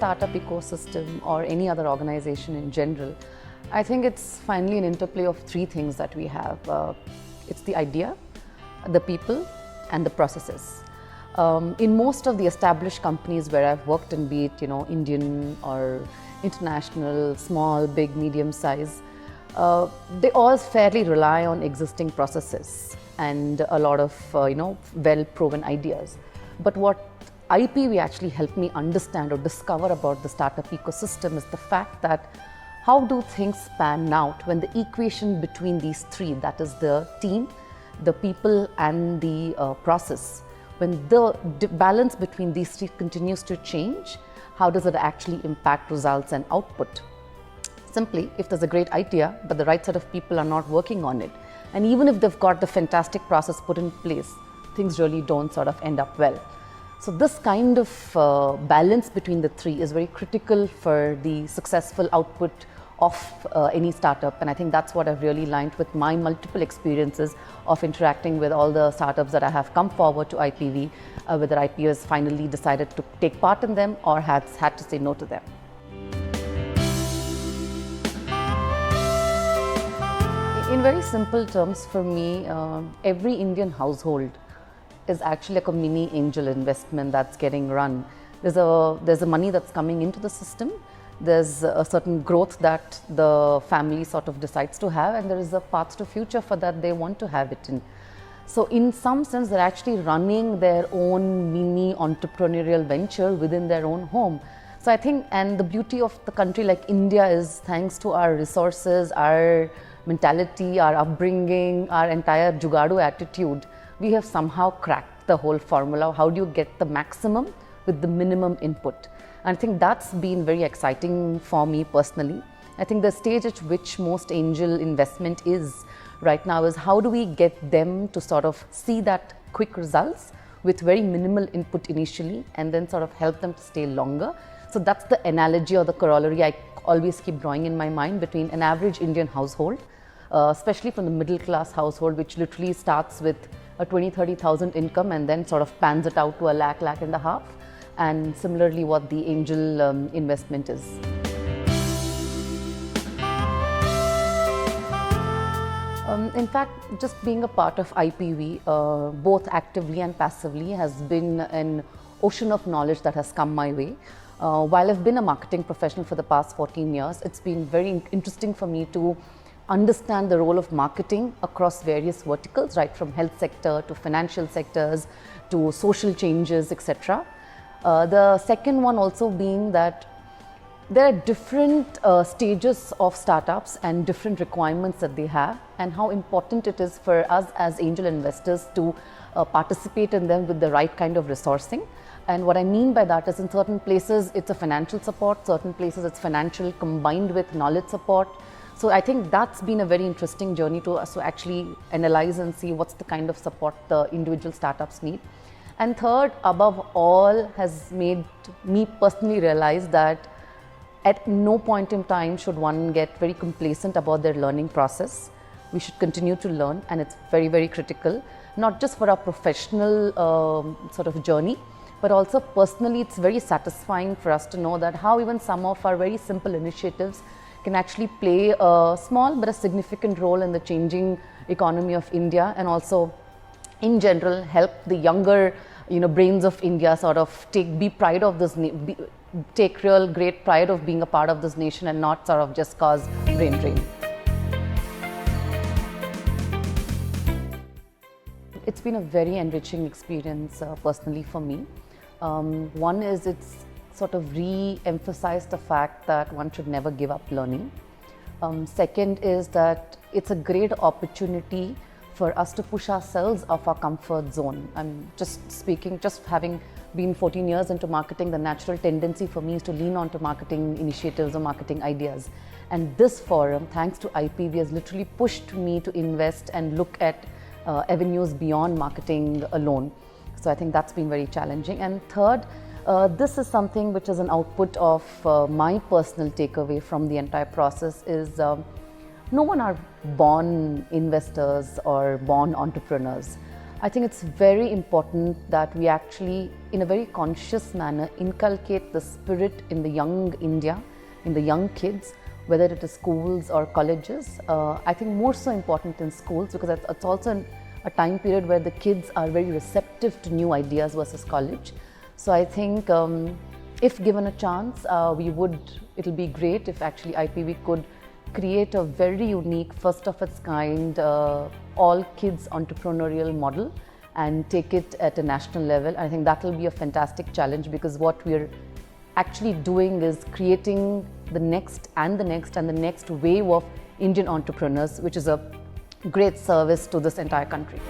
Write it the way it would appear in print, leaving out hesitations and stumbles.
startup ecosystem or any other organization in general, I think it's finally an interplay of three things that we have. It's the idea, the people, and the processes. In most of the established companies where I've worked in, be it Indian or international, small, big, medium size, they all fairly rely on existing processes and a lot of well-proven ideas. But what IPV actually helped me understand or discover about the startup ecosystem is the fact that how do things pan out when the equation between these three, that is the team, the people and the process, when the balance between these three continues to change, how does it actually impact results and output? Simply, if there's a great idea, but the right set of people are not working on it, and even if they've got the fantastic process put in place, things really don't sort of end up well. So this kind of balance between the three is very critical for the successful output of any startup, and I think that's what I've really learned with my multiple experiences of interacting with all the startups that I have come forward to IPV, whether IPV has finally decided to take part in them or has had to say no to them. In very simple terms, for me, every Indian household is actually like a mini angel investment that's getting run. There's a money that's coming into the system. There's a certain growth that the family sort of decides to have, and there is a path to future for that they want to have it in. So in some sense, they're actually running their own mini entrepreneurial venture within their own home. So I think, and the beauty of the country like India is, thanks to our resources, our mentality, our upbringing, our entire jugadu attitude, we have somehow cracked the whole formula. How do you get the maximum with the minimum input? And I think that's been very exciting for me personally. I think the stage at which most angel investment is right now is how do we get them to sort of see that quick results with very minimal input initially, and then sort of help them to stay longer. So that's the analogy or the corollary I always keep drawing in my mind between an average Indian household, especially from the middle class household, which literally starts with a 20,000-30,000 income and then sort of pans it out to a lakh and a half. And similarly what the angel investment is. In fact, just being a part of IPV, both actively and passively, has been an ocean of knowledge that has come my way. While I've been a marketing professional for the past 14 years, it's been very interesting for me to understand the role of marketing across various verticals, right from health sector to financial sectors to social changes, etc. The second one also being that there are different stages of startups and different requirements that they have, and how important it is for us as angel investors to participate in them with the right kind of resourcing. And what I mean by that is, in certain places it's a financial support, certain places it's financial combined with knowledge support. So I think that's been a very interesting journey to us to actually analyze and see what's the kind of support the individual startups need. And third, above all, has made me personally realize that at no point in time should one get very complacent about their learning process. We should continue to learn, and it's very, very critical, not just for our professional sort of journey, but also personally it's very satisfying for us to know that how even some of our very simple initiatives can actually play a small but a significant role in the changing economy of India, and also in general help the younger brains of India sort of be pride of this, take real great pride of being a part of this nation, and not sort of just cause brain drain. It's been a very enriching experience personally for me. One is it's sort of re-emphasized the fact that one should never give up learning. Second is that it's a great opportunity for us to push ourselves off our comfort zone. I'm just speaking, just having been 14 years into marketing, the natural tendency for me is to lean onto marketing initiatives or marketing ideas. And this forum, thanks to IPV, has literally pushed me to invest and look at avenues beyond marketing alone. So I think that's been very challenging. And third, this is something which is an output of my personal takeaway from the entire process is no one are born investors or born entrepreneurs. I think it's very important that we actually, in a very conscious manner, inculcate the spirit in the young India, in the young kids, whether it is schools or colleges. I think more so important in schools, because it's also a time period where the kids are very receptive to new ideas versus college. So I think if given a chance, it'll be great if actually IPV could create a very unique, first of its kind, all kids entrepreneurial model and take it at a national level. I think that will be a fantastic challenge, because what we're actually doing is creating the next and the next and the next wave of Indian entrepreneurs, which is a great service to this entire country.